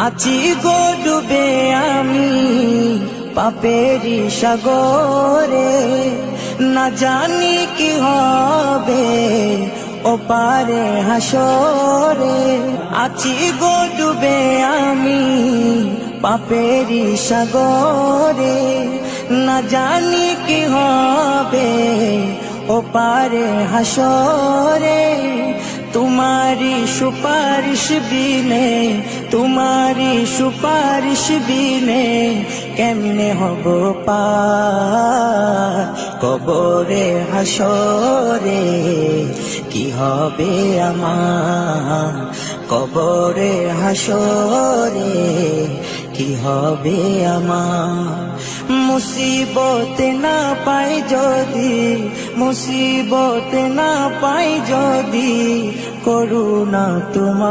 আছি গো ডুবে আমি পাপেরি সাগরে, না জানি কি হবে ওপারে হাসরে। আছি গো ডুবে আমি পাপেরি সাগরে, না জানি কি হবে ওপারে হাসরে। तुम्हारी सुपारिश बिने, तुम्हारी सुपारिश बिने केमने हबो पार कबरे हासरे। कि हबे आमार कबरे हासरे, कि हबे आमार। मुसीबत ना पाई जदि, मुसीबत ना पाई जदि करुणा तुम्हार